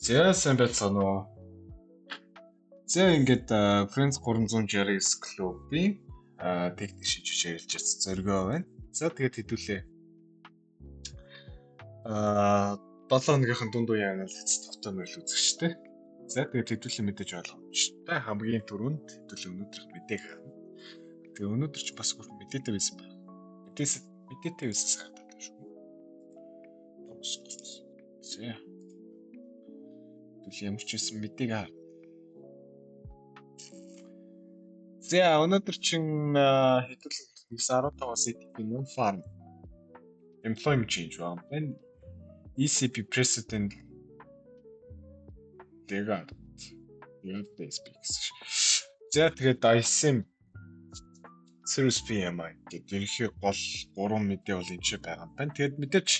За сайн байцгаана уу. За ингээд Friends 369 клубын техник шийдвэр ярилж байгаа зоргоо байна. За тэгээд хэдүүлээ 7 хоногийнхан дунд үеийн анализ товтой мөрөл үзэгчтэй. За тэгээд хэдүүлээ мэдээж ойлгомжтой. Хамгийн түрүүнд хэдүүлээ өнөөдрөх мэдээг харна. Тэгээд өнөөдөр ч бас бүр мэдээтэй байсан байна. Мэдээтэй байсаас гадаад шүү. За. Хэдүүлээ ямар ч байсан мэдээг харна. За өнөөдөр чин хэдүүлээ 9.15-аас ECB non-farm employment change байна. ECB president тэгээд United States. За тэгээд ISM Series PMI гэдэг ерөнхий гол 3 мэдээ бол энэ шиг байгаа юм байна. Тэгээд мэдээч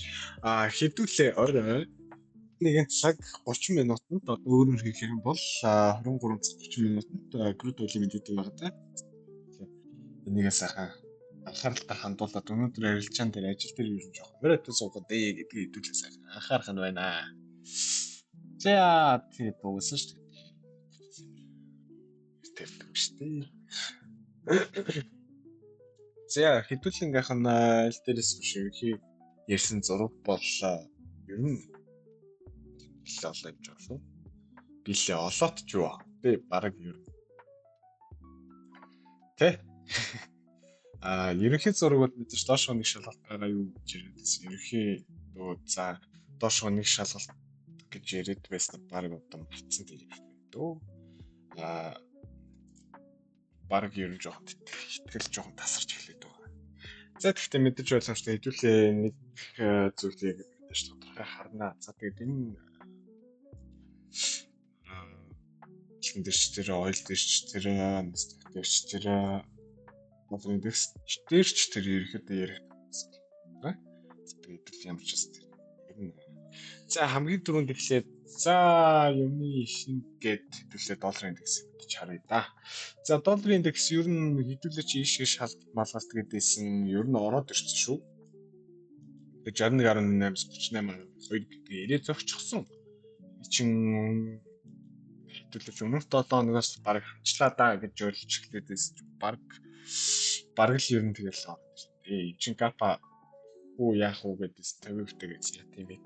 хэдүүлээ орой нэгэн цаг 30 минутанд өөрөөр хэлэх юм бол 23 цаг 30 минутанд град үлийн мэдээ байгаа даа. Энийгээ сайхан анхааралтай хандуулаад өнөөдөр ярилцаан дээр ажил дээр юу жоох мөрөд суугаад дээ гэдгийг хэдүүлээ сайхан анхаарах нь байна. За тэгээд дууссан шүү дээ. Тэвчтэй. За хэдүүлэнгийнх нь аль дээрээс биш ерхий ярьсан зураг бол ер нь бэлээ олоо юм жаа шүү. Бэлээ олоод ч юу аа. Тэ бараг ер. Тэ. Ерөнхий зураг бол мэдээж доош нэг шалгалт байгаа юу гэж яриадсэн. Ерөнхий за доош нэг шалгалт гэж яриад байсан баг одоо батсан тийм дөө. Баг ер нь жоохон итгэл жоохон тасарч эхлэв дөө. За тэгтээ мэдээж ойлгомжтой хэдүүлээ нэг зүйлийг мэдээж тодорхой харна. За тэгээд энэ дэвч тэр ойл дэвч тэр дэвч тэр модрын дэвч тэр ерөөхдөө яриад байна. Тэгээд ямар ч юм. За хамгийн түрүүнд эхлээд за юмны шингээд хэдүүлээ долларын индекс гэж харъя да. За долларын индекс ер нь хэдүүлээ чи ийшээ шалт малгалт гэдээсэн ер нь ороод ирсэн шүү. 61.8-38 2 гэдэг ирээ зогсчихсон. Чин хэдүүлээ өнөө 7 хоногоос баг хвчлаа да гэж ойлгож эхлэдээс баг л ер нь тэгэл чин капа уу яах уу гэдээс 50% гэж яа тийм ээ.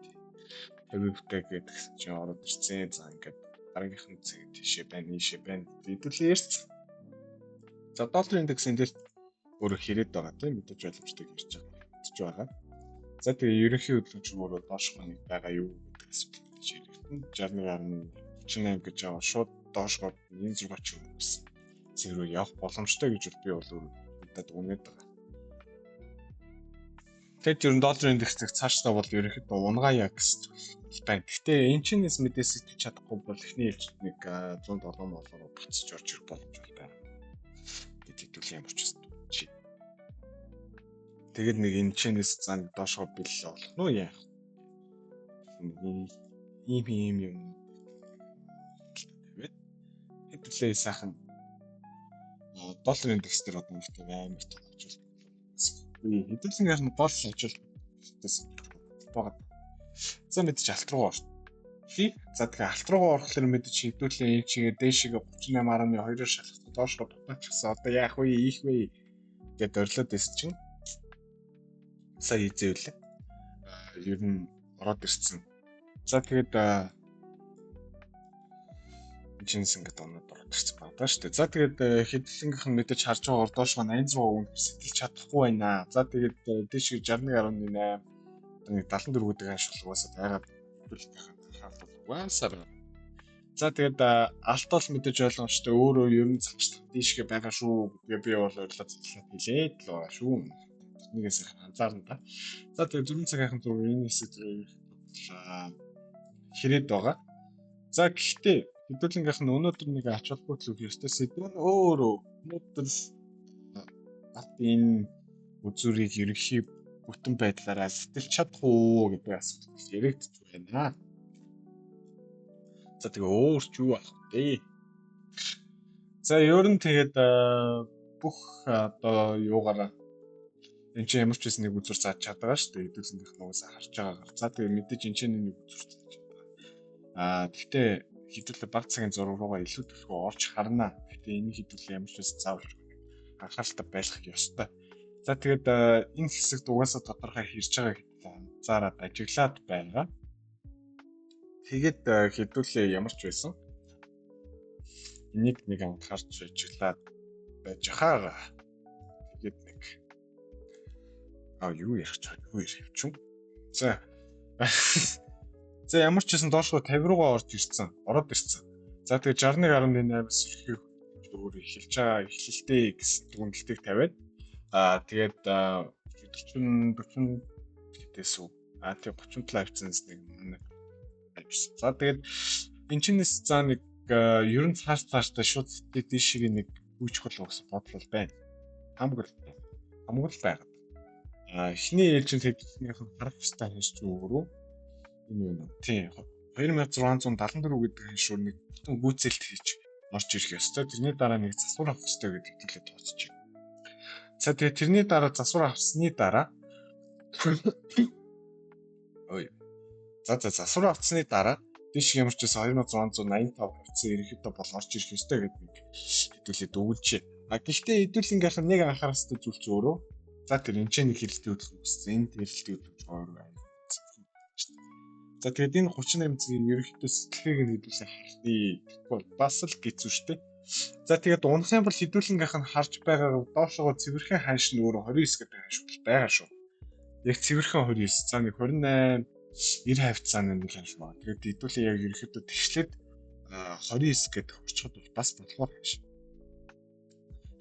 50% гэдгсэн чинь ороод ирсэн. За ингээд дараагийнх нь зэг тийшээ байна, ийшээ байна. Хэдүүлээ ярьц. За долларын индекс энэ өөрөө хэрэг байгаа тийм мэдээж ойлгомжтой ярьж байгаа. За тэгээ ерөнхий хөдөлгөөнч өөрөө доош хоног байгаа юу гэдгээс мэдээж ярьсан. 61.38 гэж байгаа шууд доошгоо 1.6 ч юмсэн. Зэрэг рүү явах боломжтой гэж би бол өөрөдөө үнээд байгаа. Тэгээд ер нь долларын индекс цаашдаа бол ерөнхийдөө унгаяа гэсэн байна. Гэхдээ энэ чинээс мэдээс итгэж чадахгүй бол эхний ээлжид нэг 107 доллараар буцаж орж ирэх боломж байна. Хэдүүлээ ямар ч юм. Тэгээд нэг энэ чинээс зан доошгоо бэлээ болох нь яах. Ийм юм. Хэдүүлээ сайхан долларын индекс дээр одоо нэг амар тохиолж байна. Хэдүүлэнгийнх нь гол ажил байгаа. За мэдээж алт руу орсон. За тэгээ алт руу орохлоор мэдээж хэдүүлээ энэ чигээр дээшгээ 38.2-оор шалгасан доошгоо дутаачихсан. Одоо яах вэ? Ийх вэ? Гэт орлоод байсан чинь сая хизээ үлээ. Ер нь ороод ирсэн. За тэгээд жинс ингээд оноод ороод ирсэн байна шүү дээ. За тэгээд хэдүүлэнгийнх нь мэдээж харж байгаа доошоо 86 үн сэтгэж чадахгүй байна. За тэгээд дээш 61.8 нэг 74 гэдэг аншил угаасаа байгаад хэдүүлэнгийнх хаалт угаасаа. За тэгээд алт бол мэдээж ойлгомжтой өөрөө ер нь цааш дээшгээ байгаа шүү гэдгээ би бол ойлгоод хэлээд л байгаа шүү. Нэгээс анзаарна та. За тэгээд 4 цагийнхан зөв энэ хэсэг хэрэг байгаа. За гэхдээ хэдүүлэнгийнх нь өнөөдөр нэг ач холбогдол өгөхтэй сэдв нь өөрөө өнөөдөр энэ үзүүрийг ерөнхий бүтэн байдлаараа сэтгэлж чадах уу гэдэг асуулт яригдж байна. За тэгээ өөрч юу ах вэ? За ер нь тэгээд бүх одоо юугаараа энэ чинь ямар ч байсан нэг үзүүр зааж чадгаа шүү дээ. Хэдүүлэнгийнх нь угаасаа харж байгаагаар. За тэгээ мэдээж энэ чинь нэг үзүүр зааж чадгаа. Гэхдээ хэдүүлээ баг цагийн зураг руугаа илүү төлхөө орж харна. Гэхдээ энийг хэдүүлээ ямар ч байсан заавал анхааралтай байх ёстой. За тэгээд энэ хэсэгт угаасаа тодорхой хэрж байгаа гэдгийг анзаараад ажиглаад байгаа. Тэгээд хэдүүлээ ямар ч байсан энийг нэг анхаарч ажиглаад байж хаа. Тэгээд нэг юу ярих ч юм. За. За ямар ч байсан доошоо 50 руугаа ороод ирсэн. За тэгээд 61.8-аас ирэхээр өөр эхэлж байгаа эхлэлтэй гэсэн дүгнэлтийг тавиад тэгээд 40 гэдээс үү. Тэгээд 37 авцсанс нэг манай авсан. За тэгээд энэчнээс за нэг ер нь цаашдаа шууд дишиг нэг үүсгэл өгсөн бодлол байна. Хамгал байгаад. Эхний ээлжинд хэдийнхэн харах хэвээр хийж өөрөө юм. Тийм 2674 гэдэг хиншүүр нэг бүтэн гүйцэлт хийж орж ирэх ёстой. Тэрний дараа нэг засвар авах ёстой гэдэг хэлээ тооцож байна. За тэгээд тэрний дараа засвар авсны дараа засвар авсны дараа диш ямар ч байсан 2685 хувьцаа ерөнхийдөө бол орж ирэх ёстой гэдэг нэг хэдүүлээд өгүүлжээ. Гэхдээ хэдүүлэнгийнх нь нэг анхаарах ёстой зүйл ч өөрөө. За тэр энэ ч нэг хэлэлтийн хөдөлгөөн үүссэн. Энэ хэлэлтийн хөдөлгөөн байна. За тэгээд энэ 38 цагийн ерөнхийдөө сэтгэлгээг нь хэдүүлсэн харахыг бас л хэцүү шттэ. За тэгээд унах юм бол хэдүүлэнгийнх нь харж байгаа доошоо цэвэрхэн ханш нь өөрөө 29 гэдэг ханш байгаа шүү. Яг цэвэрхэн 29. За нэг 28 90 хавцааны нэг ханш маа. Тэгээд хэдүүлээ яг ерөнхийдөө тэгшлээд 29 гэдэг орчход бол бас болохоор ханш.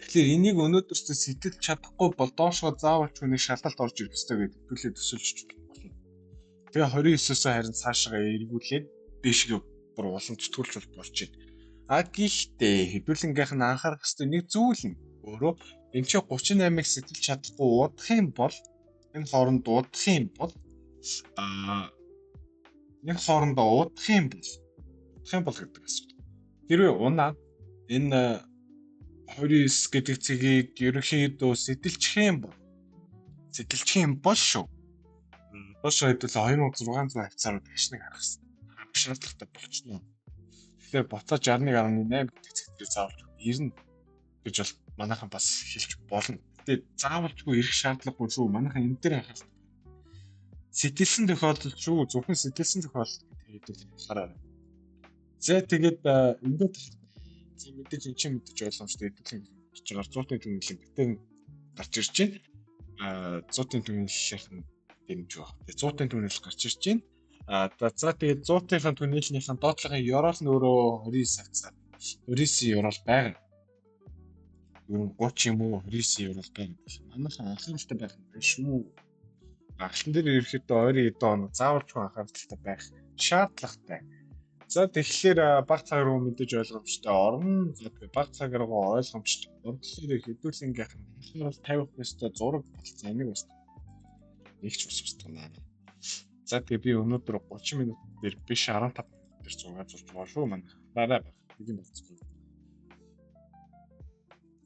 Тэгэхээр энийг өнөөдөр сэтгэлж чадахгүй бол доошоо заавалч нэг шалгалт орж ирэх ёстой гэдэг хэдүүлээ төсөөлж болно. Тэгээ 29-оос харин цаашаа эргүүлээд дээшгээ бүр уламжтуулж болж байна. Гэхдээ хэдүүлэнгийнх нь анхаарах ёстой нэг зүйл нь өөрөө энэ чи 38-ыг сэтгэлж чадахгүй удах юм бол энэ хоорондоо удах юм бол гэдэг асуудал. Хэрвээ унаа энэ 29 гэдэг цэгийг ерөнхийдөө сэтгэлжих юм бол шүү. Доошоо хэдүүлээ 2600 хавцаар дэшнийг харах шаардлагатай болчихно. Тэгэхээр боцоо 61.8 гэдэг цэгтээ заавалж ирнэ гэж бол манайхан бас хэлж болно. Тэгээд заавалжгүй ирэх шаардлагагүй шүү. Манайхан энэ дээр анхаарах. Сэтгэлсэн тохиолдолд шүү. Зөвхөн сэтгэлсэн тохиолдолд хэдүүлээ хараарай. За тэгээд ингээд мэдээж энэ чинь мэдээж ойлгомжтой хэдүүлэн гэж байгаа 100-ын түнэлэн битэн гарч ирж байна. 100-ын түнэллийнх нь дэмж байгаа. Тэгээд 100-ын түнэл гарч ирж байна. За тэгээд 100-ын түнэлнийхэн доотлогын ёроол нь өөрөө 29 хавцаа. 29 ёроол байгаа. Юу 30 юм уу 29 ёроол байгаа. Манайхан анхааралтай байх юм байна шүү. Агшлан дээр ерөөхдөө ойрын эдэн оноо заавалжгүй анхааралтай байх шаардлагатай. За тэгэхээр баг цаг руу мэдээж ойлгомжтой орно. За тэгээд баг цаг руу ойлгомжтой. Тэгэхээр хэдүүлэнгийнх нь анхаарал тавих ёстой зураг болцсон энийг бас нэгч устгана. За тэгээд би өнөөдөр 30 минут дээр биш 15 минут дээр зураг зурж байгаа шүү манай. Дараа байх. Ийм болцсон.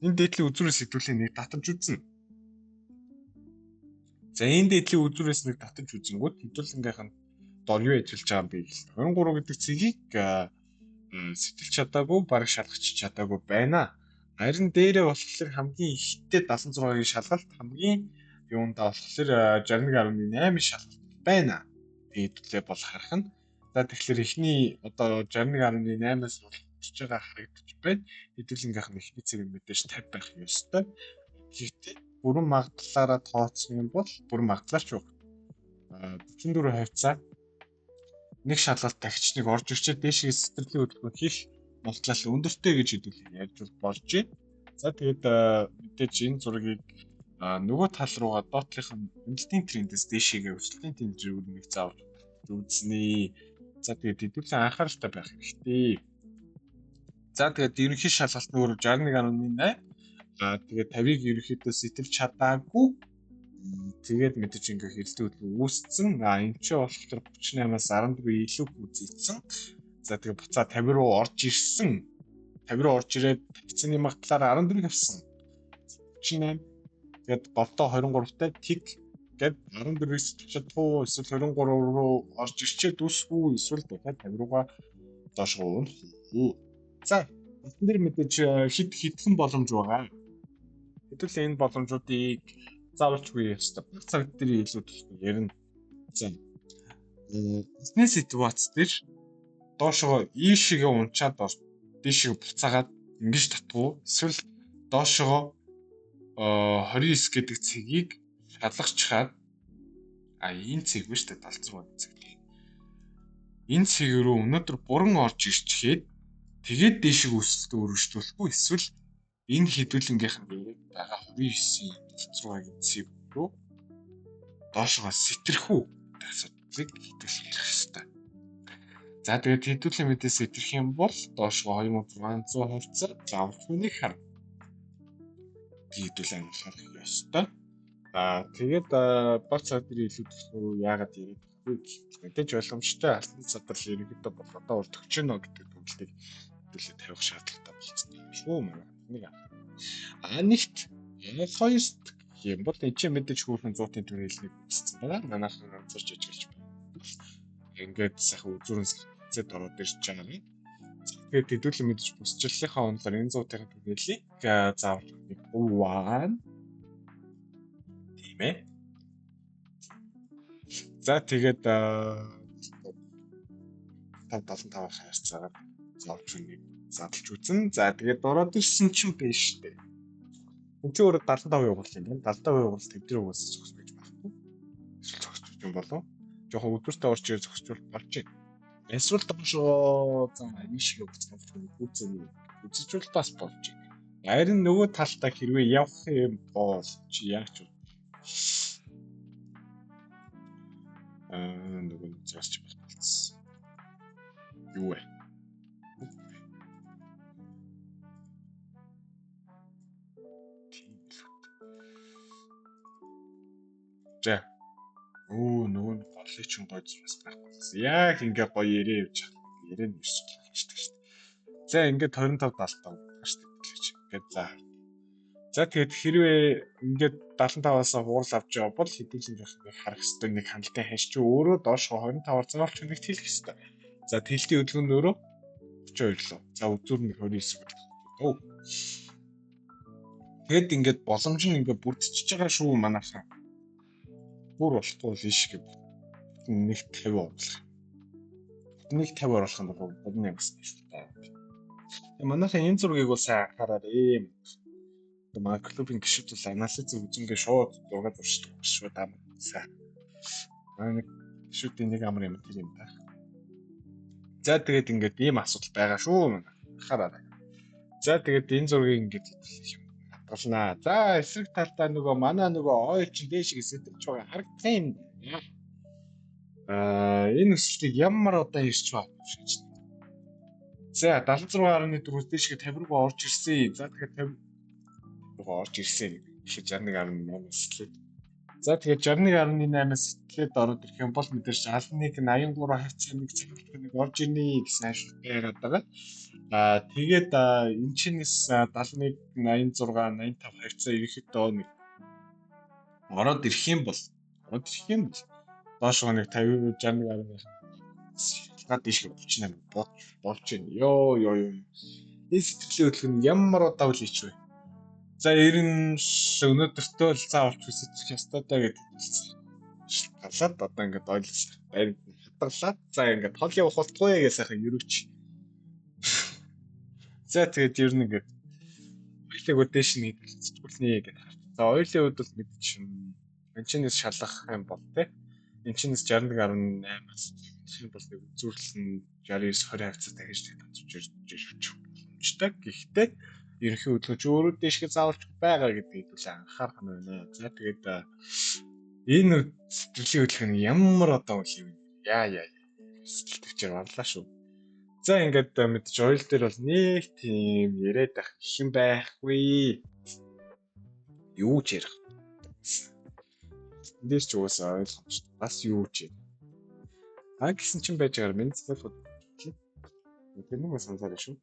Энэ дээдлийн үзүүрээс хэдүүлээ нэг татамж үзнэ. За энэ дээдлийн үзүүрээс нэг татамж үзэнгүүт хэдүүлэнгийнх нь дор юу ажиллаж байгаа юм бэ гэх 23 гэдэг цэгийг сэтгэлж чадаагүй, бараг шалгаж чадаагүй байна. Харин дээрээ болохоор хамгийн ихтэй 76-гийн шалгалт хамгийн юундаа болохоор 61.8 шалгалт байна. Хэдүүлээ бол харах нь. За тэгэхээр эхний одоо 61.8-аас болчихж байгаа харагдаж байна. Хэдүүлэнгийнх нь эхний цэгийн мэдээж 50 байх ёстой. Гэхдээ бүрэн магадлалаараа тооцсон юм бол бүрэн магадлалч юу? 44 хавцаа нэг шалгалт тагчныг орж ирчээд дээшээ сэтгэлийн хөдөлгөөн хийх магадлал өндөртэй гэж хэдүүлээ ярьж болж байна. За тэгээд мэдээж энэ зургийг нөгөө тал руугаа доотлохын хөндлөлтийн трендээс дээшээгээ өсөлтийн тэмдгэрийг заавал үзнэ. За тэгээд хэдүүлэн анхааралтай байх хэрэгтэй. За тэгээд ерөнхий шалгалт нөр 61.8. Тэгээд 50-ыг ерөнхийдөө сэтэлж чадаагүй. Тэгээд мэдээж ингээ хэрэлдээ хөдөлгөөн үүссэн. Энэ ч болохоор 38-аас 14 илүү үзэгдсэн. За тэгээд буцаа 50 руу орж ирсэн. 50 руу орж ирээд тавцны магадлалаар 14 авсан. 38. Тэгээд болтоо 23-тай тик гээд 14-өөс чадахгүй эсвэл 23 руу орж ирчээд үсгүй эсвэл дахиад 50 руугаа доош уун. За энэ дэр мэдээж хитгэн боломж байгаа. Хэдүүлээ энэ боломжуудыг заавалчгүй ёстой. Баг цаг дээр илүү төлөв ярина. За. Бизнес ситуац дээр доошоо ийшээгээ унчаад дээшээ буцаагаад ингэж татгуу эсвэл доошоо 29 гэдэг цэгийг шалгачхаад энэ цэг биш үү 76 цэг. Энэ цэг рүү өнөөдөр бүрэн орж ирчгээд тэгээд дээшээ өсөлтөд өргөжлүүлэхгүй эсвэл энэ хэдүүлэнгийнх нь байгаа 29-ийн 76-гийн цэг рүү доошоо сэтэрхүү асуудлыг хэдүүлэх хэрэгтэй. За тэгээд хэдүүлэн мэдээ сэтэрх юм бол доошоо 2600 хувьцаа заавал хүнийг хар. Хэдүүлэн анхаарах ёстой. Тэгээд баг цаг дээр илүү төлөв яагаад яриад гэвэл мэдээж боломжтой алтан задрал ерөнхийдөө бол одоо өртөгч нэ гэдэг төвлөлтийг хэдүүлээ тавих шаардлагатай болсон юм шүү манай. Нэгт хоёрт юм бол энэ ч мэдээж хүүхэн 100-ын төрөлийг үүссэн байна. Манайхан анзарч ажиглаж байна. Ингээд сайхан үзүүрэн зэт ороод ирж байгаа юм. Тэгээд хэдүүлэн мэдээж бүсчлэлийнхаа онолоор энэ 100-ын төрөлийг заавал нэг хувaan тийм ээ. За тэгээд 575 хаяцаагаар заавч нэг задлж үзэн. За тэгээд ороод ирсэн чинь байна шүү дээ. Энд чи өөрөө 75% явуулсан юм байна. 75% явуул тэмдрээ угаасаа зогсож байж байхгүй. Эсвэл зогсож юм болов? Жохон өдөртөө орж ирээ зогсож болж байна. Эсвэл доошоо зам аян шиг үзэж бас болж байна. Харин нөгөө талдаа хэрвээ явах юм бол чи яач вэ? Нөгөө зогсож болчихсон. Юу вэ? За. Нөгөө горлыг ч гойж бас байхгүй. Яг ингээ гоё ярээ явж байгаа. Ярээ нүсч шүү дээ. За ингээд 25 75 шүү дээ. Ингээд за. За тэгээд хэрвээ ингээд 75-аас хуурал авч явбал бол хэдүүлэн нэг харах хэвээр нэг хандлтын хаш чи өөрөө доош 25-аар заавал ч нэг тэлэх хэвээр. За тэлтийн хөдөлгөөнд өөрөө 32 лөө. За үзүүр нь 29 гэж. Оо. Тэгэд ингээд боломж нь ингээд бүрдчихэж байгаа шүү манайхаа. Бүр болохгүй л иш гэв. Нэг 50 оруулах. Нэг 50 оруулах юм бол бодны бас нэртэй. Манайхаа энэ зургийг бол сайн анхаараарай. Манай клубын гишүүд бол анализ үзэнгээ шууд дургаж уршдаг шүү даа. Сайн. Манай гишүүдийн нэг амар юм тийм байна. За тэгээд ингээд ийм асуудал байгаа шүү. Анхаараарай. За тэгээд энэ зургийг ингээд хадгалнаа. За эсрэг талдаа нөгөө манай нөгөө ой чин дээшээ сэтэрч байгаа харагдах юм. Энэ өсөлтийг ямар одоо ирч байгаа юм шиг чинь. За 76.4-өөс дээшээ 50 руу орж ирсэн. За тэгэхээр 50 руу орж ирсэн. Их 61.8-аас сэтэлээд. За тэгээд 61.8-аас сэтэлээд ороод ирэх юм бол мэдээж 71 83 хавцаа нэг цагт нэг орж ирнэ гэсэн ашиг байгаад байгаа. Тэгээд энэ чинээс 71 86 85 хавцаа ерөнхийдөө нэг ороод ирэх юм бол доош нэг 50 61.8 шалгаад дэшгүй 38 болж байна. Йоо. Энэ сэтгэлийн хөдлөл нь ямар удаа үл хийчихвэ. За ер нь өнөөдөртөө л заавалч үсэж ястаа даа гэдэг хэлсэн. Шалтгаалаад одоо ингээд ойлголоо. Баяр хадгалаад за ингээд хол явах болтгүй гэж сайхан ерөөч. За тэгээд ер нь ингээд хоёлыг өдөөш нэг зэтгүүлнэ гэдэг. За хоёлын хувьд бол мэдчихэв. Энчнээс шалгах юм бол тэ. Энчнээс 61.8-аас шинэ бол нэг үзүүлэлт нь 69-20 хавцаа дахиж татчих ирж юмчдаг. Гэхдээ ерөнхий хөдөлгөөч өөрөө дэшгээ заавалч байгаа гэдгийг хэлээ анхаарах нь байна. За тэгээд энэ сэтгэлийн хөдөлгөөн ямар одоо үл юм. Яа. Сэтгэл төвчээр барлаа шүү. За ингээд мэдээж ойл дээр бол нэг тийм яриад ах хин байхгүй. Юу ч ярих. Эндээс ч уусаа ойлгомжтой. Бас юу ч юм. Гэсэн чинь байж байгаа минь зөвхөн тэр нэг саналаа шүү.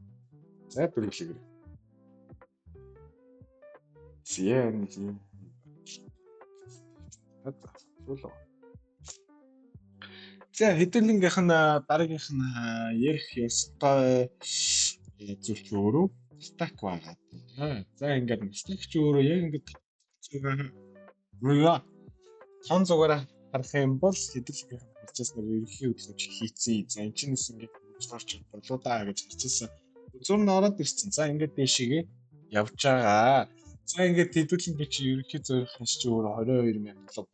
За дөрвөлэг. Сиэн. За хэдүүлгийнх нь дараагийнх нь ярих ёстой зүйлч өөрөө стак байгаа. За ингээд стакч өөрөө яг ингээд зүгээр хон зүгээрээ харах юм бол хэдүүлгийнх нь процесс нэг ерөнхий хөдөлгөөч хийцэн. За энэ чинь ингээд хурц болоо даа гэж хэлчихсэн. Зур нь ороод ирсэн. За ингээд дэшигээ явж байгаа. За ингээд хэдүүлгийнх чи ерөнхий зөв хаш чи өөрөө 22,000 болоо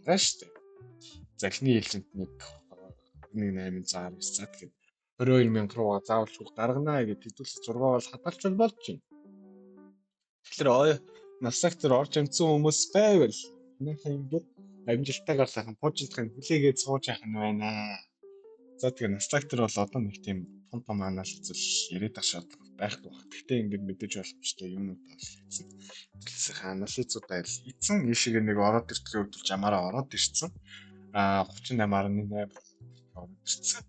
байгаа шүү дээ. За эхний ээлжинд нэг 8,600 за тэгэхээр 22,000 руугаа заавалч үг гаргана гэж хэдүүлэх 6 бол хадгалж болж байна. Тэгэхээр насаг төр орж амцсан хүмүүс байвал манайхаа ингээд амжилтаагаар сайхан пожитхын хүлээгээд сууж явах нь байна. За тэгэхээр насаг төр бол одоо нэг тийм том анализ зүйл яриад ах шаардлага байхгүй баг. Гэхдээ ингээд мэдээж боломжтой юмнууд бол хийсэн. Сайхан анализуудаа хийсэн. Ийшээ нэг ороод ирдэг хөдөлж ямаараа ороод ирсэн. 38.8 ороод ирсэн.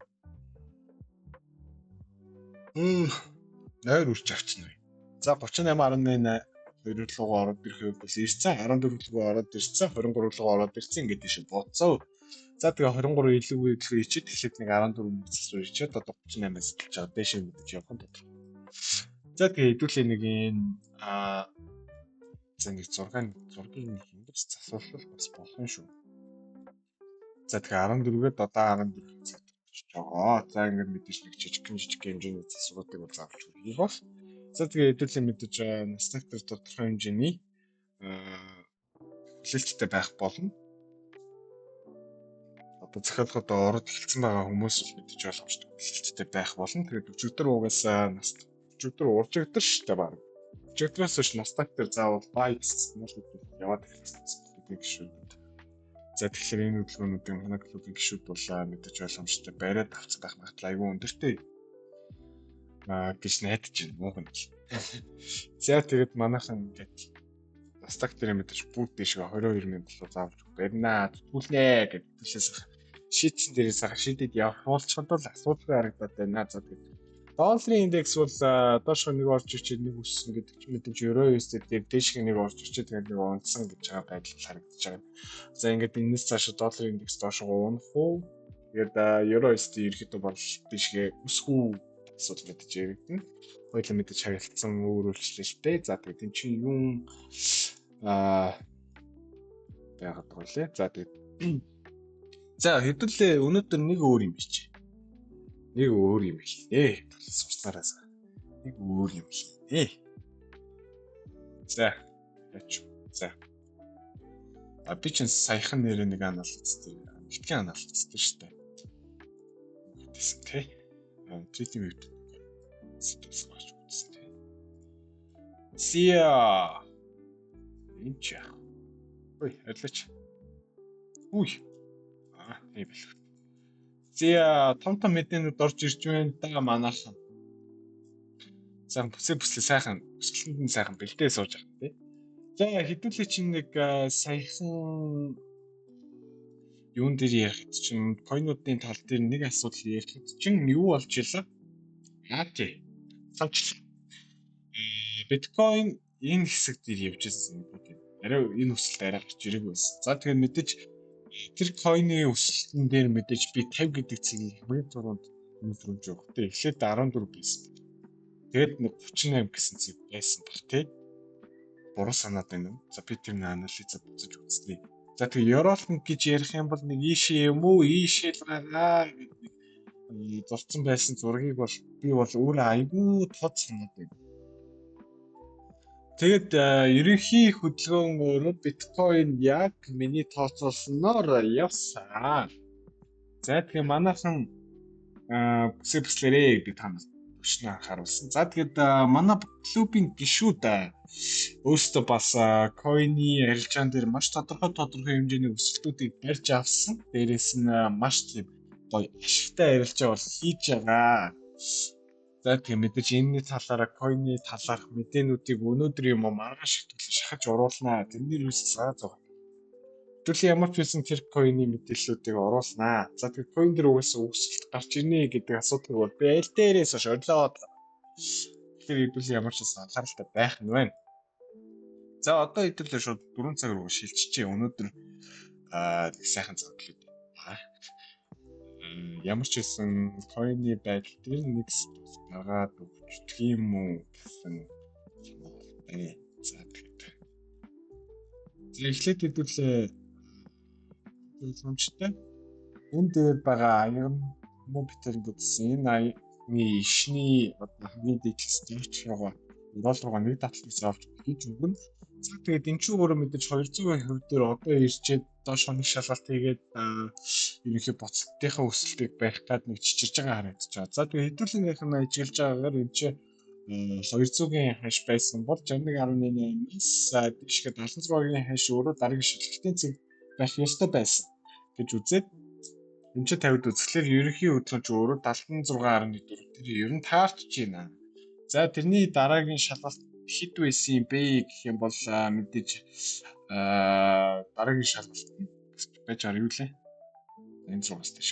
Нойр үрж авчихна вэ. За 38.8 2 руу ороод ирэхэд бас ирсэн. 14 руу ороод ирсэн. 23 руу ороод ирсэн. Ингээд тийш бууцаа. За тэгээ 23 илүү идэхээр ичээд эхлээд нэг 14 мөцс рүү ичээд одоо 38-аас эхэлж байгаа. Дэш мэдэж явах нь тодорхой. За тэгээ хэдүүлээ нэг энэ за нэг 6-гийн нэг хэмжээс засварлах бас болох юм шүү. За тэгээ 14-гээд одоо 14 цаг болчихж байгаа. За ингээд мэдээж нэг жижиг хэмжээний засваруудыг бол заавалж хийх бол. За тэгээ хэдүүлээ мэдээж настаг төр тодорхой хэмжээний хүлээлттэй байх болно. Одоо захиалгад ороод эхэлсэн байгаа хүмүүс л мэдээж боломжтой хүлээлттэй байх болно. Тэгээд өчигдөр угаасаа өчигдөр уржигдэр штэ баг. Өчигдраас ш настаг төр заавал байкс яваад эхэлсэн шүү. За тэгэхээр энэ хөдөлгөөнүүдийн манай клубын гишүүд бол мэдээж боломжтой бариад авцсан байх магадлал айгүй өндөртэй. Гэж найдаж байна муухан. За тэгээд манайхан ингээд настаг дээр мэдээж бүгд дэшгээ 22,000 болоо заавалж барина. Зүтгүүлнэ гэдэг тийшээс шийдсэн дээрээс шийдэд явуулчихад бол асуудалгүй харагдаад байна. За тэгээд долларын индекс бол доош нэг орж ирчээд нэг өссөн гэдэг ч мэдээж евро USD дээр дэшгээ нэг орж ирчээд тэгээд нэг унтсан гэж байгаа байдал харагдаж байгаа. За ингээд энэс цаашаа долларын индекс доош унах уу? Тэгээд евро USD ерөөхдөө бол дэшгээ өсөх үү? Асуудал мэдээж яригдана. Хоёулаа мэдээж харилцсан өөр үйлчлэлтэй. За тэгээд энэ чинь юм байгаад байгаа лээ. За тэгээд за хэдүүлээ өнөөдөр нэг өөр юм биш. Нэг өөр юм хэлээ. Сурснараас нэг өөр юм хэлээ. За яач. За би чинь саяхан нэр нэг анализтэй. Битгий анализтэй шүү дээ. Тэс тэ. Тритим үүд. Сэтгэс гарч үзсэн тэ. Сия. Инча. Ой, ажиллач. Үй. Тийм бэл. Зя том мэдэнүүд орж ирж байна да манайхан. За бүслээ сайхан өсөлтөнд нь сайхан бэлдээ сууж байгаа тий. За хэдүүлээ чинь нэг саяхан юун дээр ярих чинь койнуудын тал дээр нэг асуудал ярих чинь юу болж илаа? Тий. Самчлаа. Биткойн энэ хэсэг дээр явж ирсэн гэдэг. Арай энэ өсөлт арай гарч ирэх байсан. За тэгэхээр мэдээж тэр койны өсөлтөн дээр мэдээж би 50 гэдэг цэгийг хамгийн түрүүнд нэмж өгөх. Тэ эхлээд 14 байсан. Тэгээд нэг 38 гэсэн зүйл байсан баг тий. Буруу санаад байна уу? За би тэр нэг анализа буцаж үзлээ. За тэгээ Европ гэж ярих юм бол нэг ийшээ юм уу? Ийшээ л байгаа гэдэг нэг зурцсан байсан зургийг бол би бол өөрөө айгүй тод санаад байна. Тэгээд ерөнхий хөдөлгөөн биткойн яг миний тооцоолсноор явсан. За тэгээ манайхан бүслэрээ гэдэг танаас төвшнө харуулсан. За тэгээд манай клубын гишүүд өөрсдөө бас койны арилжаан дээр маш тодорхой хэмжээний өсөлтүүдийг барьж авсан. Дээрээс нь маш тийм гоё ашигтай арилжаа бол хийж байгаа. За тэгээд мэдээж энэний талаараа койны талаарх мэдээнүүдийг өнөөдөр юм маргааш ихтгэл шахаж оруулнаа. Тэрний юусаас заа. Тэгвэл ямар ч байсан тэр койны мэдээллүүдийг оруулнаа. За тэгээд койн дээр угаасаа өсөлт гарч ирнэ гэдэг асуудал бол би аль дээрээс хойш ойлоод. Тэр хэдүүл ямар ч байсан анхааралтай байх нь байна. За одоо хэдүүлээ шууд 4 цаг руу шилжчихээ. Өнөөдөр нэг сайхан зодлоо. Ямар ч байсан койны байдал дээр нэг гаргаад өгчих юм уу гэсэн байна. За тэгээд. За эхлээд хэдүүлээ боломжтой. Энэ дээр байгаа аян мөн битэр гэдсэн энэ аяны ишний хамгийн дэд стейч руугаа $1 нэг татлыг авч хийж өгнө. За тэгээд энэ ч өөрөө мэдээж 200% дээр одоо ирчээд доош нэг шалгалт хийгээд ерөнхий боцтынхаа өсөлтийг барих гад нэг чичирж байгаа харагдаж байгаа. За тэгээд хэдүүлэнгийнх нь ажиглаж байгаагаар энэ чинь 200-ийн хаш байсан бол 61.8-аас дээшгээ 76-гийн хаш өөрөө дараагийн шилжилтийн цэг байх ёстой байсан гэж үзээд энэ ч 50-д үзэхлээр ерөнхий хөдөлгөөнч өөрөө 76.4 тэр ер нь таарч байна. За тэрний дараагийн шалгалт хэд байсан юм бэ гэх юм бол мэдээж дараагийн шалгалт байж байгаа юу лээ? 86-аас тийш.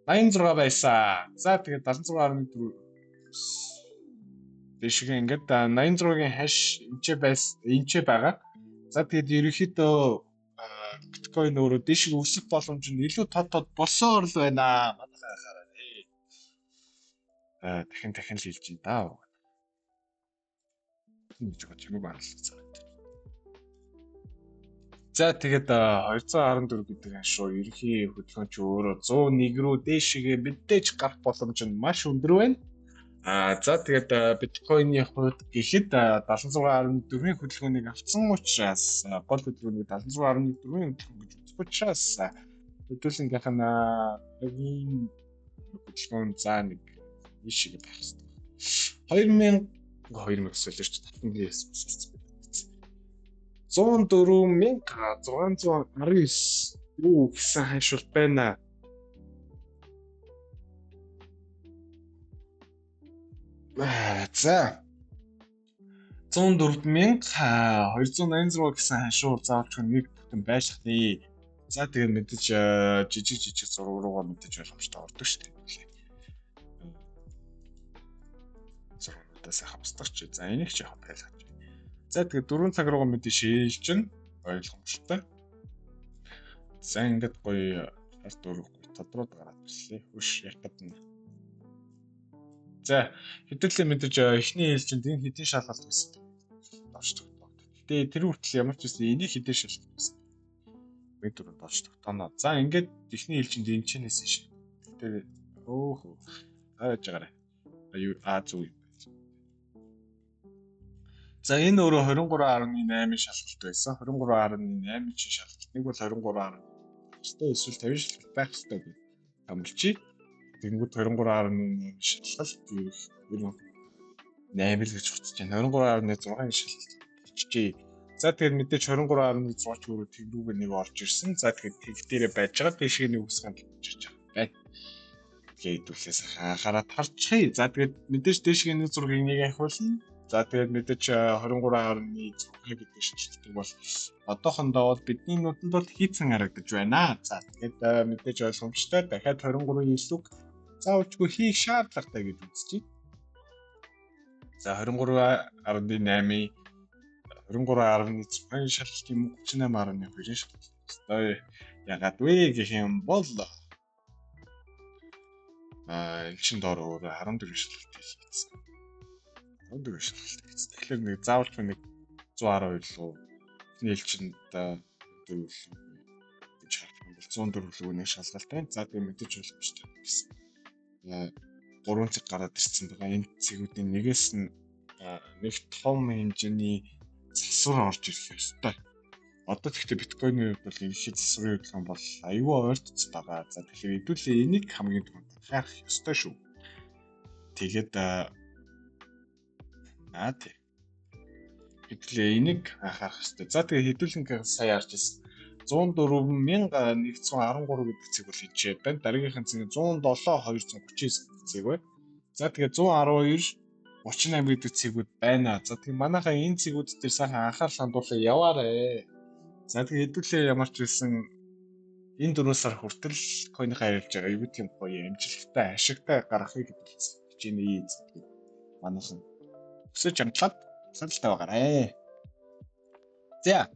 86 байсан. За тэгээд 76.4 дэшгээ ингээд 86-гийн хаш энэч байгаа. За тэгээд ерөнхийдөө биткойн өөрөө дэшиг өсөх боломж нь илүү тод болсоор л байна. Манайхаа хараа. Дахин л хэлж байна даа. Нэг жоо чимэг баналцсан. За тэгээд 214 гэдэг хашуу ерөнхий хөдөлгөөнч өөрөө 101 рүү дээшгээ мэдээж гарах боломж нь маш өндөр байна. За тэгээд биткойны хувьд гэхэд 76.4-ийн хөдөлгөөнийг авсан учраас гол хөдөлгөөнийг 76.4-ийн хөдөлгөөн гэж үзэх учраас хөдөлгөөнгийнх нь энэ хөдөлгөөн за нэг ийшээ байх хэрэгтэй. 2000 өсөлтөж татсан гэсэн. 104,619 юу гэсэн хашилт байна. За 104,286 гэсэн хашуур заавч нэг бүтэн байж тахнаа. За тэгээд мэдээж жижиг зураг руугаа мэдээж ойлгомжтой ордог шүү дээ. Зургуудаа сайхан устгах чи. За энийг ч яах байлгаж. За тэгээд 4 цаг руугаа мэдээж шилжин ойлгомжтой. За ингээд гоё ард өрөх тодроод гараад ирлээ. Хөш ятад нь. За хэдүүлээ мэдээж эхний ээлжинд энэ хэдийн шалгалт байсан. Доош тогтоо. Гэтэ тэр хүртэл ямар ч байсан энийг хэдийн шалгалт байсан. Бид дөрөв доош тогтооно. За ингээд эхний ээлжинд энэ чинээс шээ. Гэтэ харж байгаарай. Аюу зүү юм. За энэ өөрөө 23.8 шалгалт байсан. 23.8 чинь шалгалт. Нэг бол 23. Эсвэл 50 шалгалт байх хэрэгтэй гэж хамлчий. Тэнгүүд 23.8 шалгалт юу 8 л гэж хуцаж байна. 23.6 шалгалт болчихжээ. За тэгээд мэдээж 23.6 ч өөрөө тэгдүүгээр нэг орж ирсэн. За тэгээд тэг дээрээ байж байгаа дэшгийн нэг үсгэн болчихж байгаа. Тэгээд дүүлээс хараад харчихъя. За тэгээд мэдээж дэшгийн нэг зургийг нэг ахиулна. За тэгээд мэдээж 23.6 гэдэг шилжилтийг бол одоохондоо бол бидний нүдэнд бол хийцэн харагдаж байна. За тэгээд мэдээж ойлгомжтой дахиад 23 илүү заавчгүй хийх шаардлагатай гэж үзчихье. За 23.8 23.6 шалгалт юм 38.2 шалгалт. Өстой ягаад вэ гэх юм бол чин доор өөр 14 шалгалт хийсэн. Өндөр шалгалт гэсэн. Тэгэхээр нэг заавалч нэг 112 лөө нийл чинь одоо өндөр гэж харах юм бол 104 лөө нэг шалгалтай. За тэгээ мэдээж боломжтой гэсэн. 3 цаг гараад ирсэн байгаа. Энэ цэгүүдийн нэгээс нь нэг том хэмжээний засвар орж ирэх ёстой. Одоо тэгтээ биткойны хувьд бол ерөнхийд засварын хөдөлгөөн бол аюул ойртц байгаа. За тэгэхээр хэдүүлээ энийг хамгийн түрүүнд анхаарах ёстой шүү. Тэгээд тий. Хэдүүлээ энийг анхаарах ёстой. За тэгээ хэдүүлэн сая харж ирсэн. 104,113 гэдэг цэг бол хичээд байна. Дараагийнхан цэг 107,239 гэдэг цэг байна. За тэгээ 112 38 гэдэг цэгүүд байна. За тэгээ манайхаа энэ цэгүүд дээр сайхан анхаарал хандуулаа яваарэ. За тэгээ хэдүүлээ ямар ч байсан энэ 4 сар хүртэл койныхаа ярилж байгаа юу тийм гоё амжилттай ашигтай гаргахыг хичээнэ. Манайхан өсөж амтлаад салтай байгаарэ. За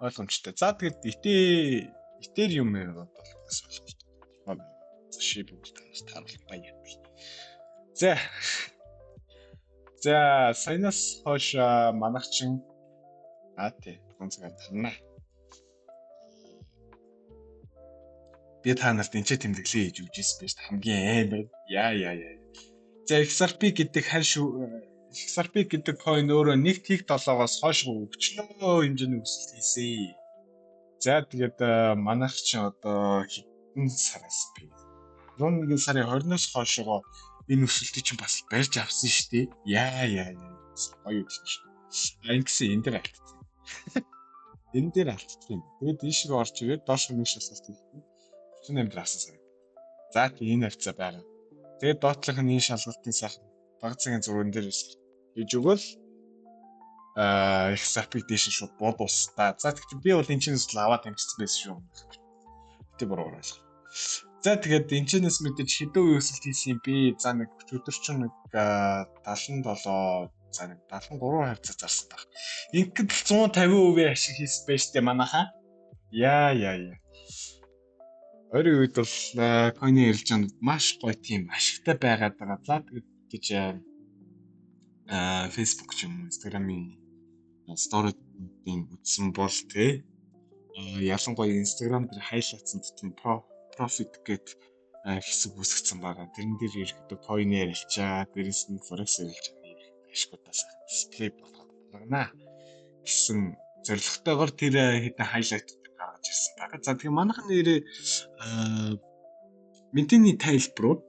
ойлгомжтой. За тэгээд итэр юм бол бас ойлгомжтой. Шип бүгдээс тааруулах баяа. За саянаас хойш манайх чин тий гонцгой тарна. Би та нарт энэ ч тэмдэглээ хийж өгч ирсэн байж хамгийн амар. Яа. За XRP гэдэг XRP гэдэг coin өөрөө 1.7-оос хойш өвчлөө хэмжээний өсөлт хийсэн. За тэгээд манайх ч одоо хэдэн сараас би 11 сарын 20-оос хойшоо энэ өсөлтийг чинь бас барьж авсан шүү дээ. Яа. Гоё үү чинь. Ингэсэн энэ дээр алдсан. Энэ дээр алдсан. Тэгээд энэ шиг орж ирээд доош нэг шалгалт хийсэн. 38 дээр авсан сая. За тийм энэ хавцаа байгаа. Тэгээд доотлох нь энэ шалгалтын сайхан баг цагийн зурган дээр хийж өгвөл XRP дэш шууд бодуулсан. За тэгэхээр би бол энэ чинээс л аваад амжицсан байсан шүү. Тэ буруу ойлгоо. За тэгээд энэчнээс мэдээж хэдэн үе өсөлт хийсэн юм бэ? За нэг өдөр чинь нэг 77, за нэг 73% зарсан баг. Ингээд 150% ашиг хийсэн байж тээ манайхаа. Яа. Өөрийн үед бол койны ярилж байгаа маш гоё тийм ашигтай байгаад байгаа. За тэгээд гэж Facebook ч юм уу Instagram-ийн story-ийн үзсэн бол тэ ялангуяа Instagram дээр хайлайтсан тийм profit гэд хэсэг үүсгэсэн байгаа. Тэрэн дээр ерөөдөө coin ярилчаа, дээрээс нь forex ярилчаа ашигудаас дисплей болгоно гэсэн зорилготойгоор тэр хэдэн хайлайт гаргаж ирсэн байгаа. За тэгээ манайхан нэрээ мэдээний тайлбарууд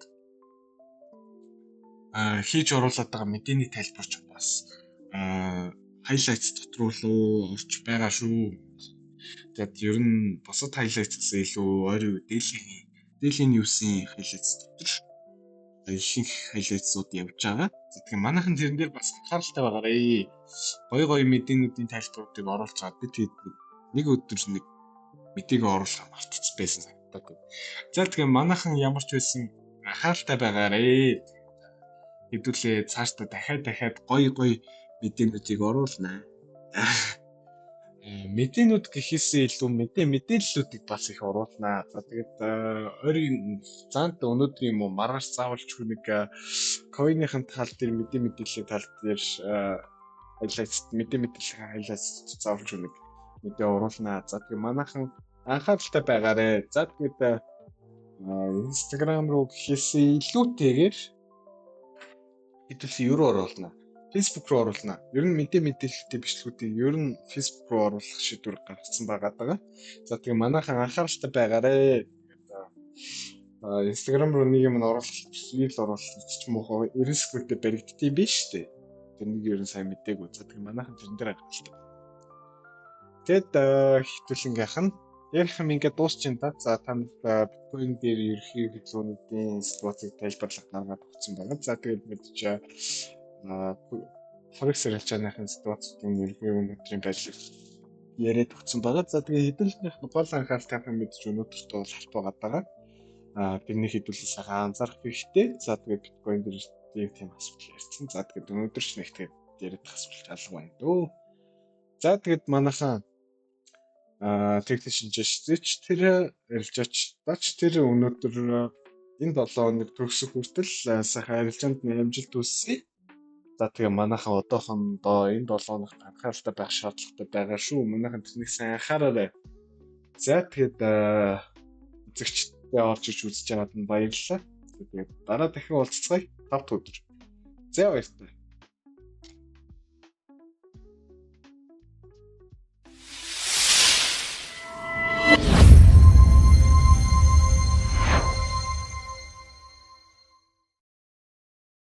хийж оруулаад байгаа мэдээний тайлбарч бас хайлайтс дотор руу орж байгаа шүү. Тэгээд ер нь босод хайлайтс гэсэн илүү ойрын дээлийн ньюсийн хайлайтс дотор ихэнх хайлайтсууд явж байгаа. Тэгэхээр манайхан тэрэн дээр бас анхааралтай байгаарэ. Гоё мэдээнүүдийн тайлбаруудыг оруулж байгаа. Би тэгээд нэг өдөр нэг мэдээг оруулах мартчихсан байсан санагдаад. За тэгэхээр манайхан ямар ч байсан анхааралтай байгаарэ. Хэдүүлээ цаашдаа дахиад гоё мэдээнүүдийг оруулнаа. Мэдээнүүд гэхээсээ илүү мэдээллүүдийг бас их оруулнаа. За тэгээд ойрын цаанд өнөөдөр юм уу маргааш заавалч нэг койныхын тал дээр мэдээллийн тал дээр хайлайтс мэдээллийн хайлайтс заавалч нэг мэдээ оруулнаа. За тэгээд манайхан анхааралтай байгаарэ. За тэгээд Instagram руу гэхээсээ илүүтэйгээр хэдүүлээ юу оруулнаа. Facebook руу оруулнаа. Ер нь мэдээлэлтэй бичлэгүүдийг ер нь Facebook руу оруулах шийдвэр гаргасан байгаа. За тэгээ манайхан анхааралтай байгаарэ. Instagram руу нэг юм оруулах, рeel оруулах ч юм уу 90 секундтэй баригдтiin биш үү? Тэр нэг ер нь сайн мэдээгүй. За тэгээ манайхан тэрэн дээр анхааралтай. Тэгэд хэвтүүлэнгийнх нь ярих юм ингээд дуусчихин та. За танд биткойн дээр ерхий хөдөлгөөнүүдийн ситуацийг тайлбарлах гаргаад өгсөн байна. За тэгээд мэдээж forex ярилцааныхын ситуацийн ерхий өнөөдрийн байдлыг яриад өгсөн байгаа. За тэгээд хэдүүлнийх нь гол анхааралтай юм мэдээж өнөөдөрт бол халт байгаа. Тэрний хэдүүлээ сайхан анзаарах хэрэгтэй. За тэгээд биткойн дээр тийм асуудал ярьсан. За тэгээд өнөөдөр ч нэг тэгээд яриад асуулт алга байна дөө. За тэгээд манайхаа техник шинжээч тэр ярилцаач тэр өнөөдөр энэ 7 хоног төгсөх хүртэл сайхан ярилцаанд амжилт хүсье. За тэгээ манайхан одоохондоо энэ 7 хоногт анхааралтай байх шаардлагатай байгаа шүү. Манайхан тэнийг сайн анхаараарай. За тэгээд үзэгчтэй орж иж үзэж байгаад нь баярлалаа. Тэгээд дараа дахин уулзцгаая. 5 дахь өдөр. За баярлалаа.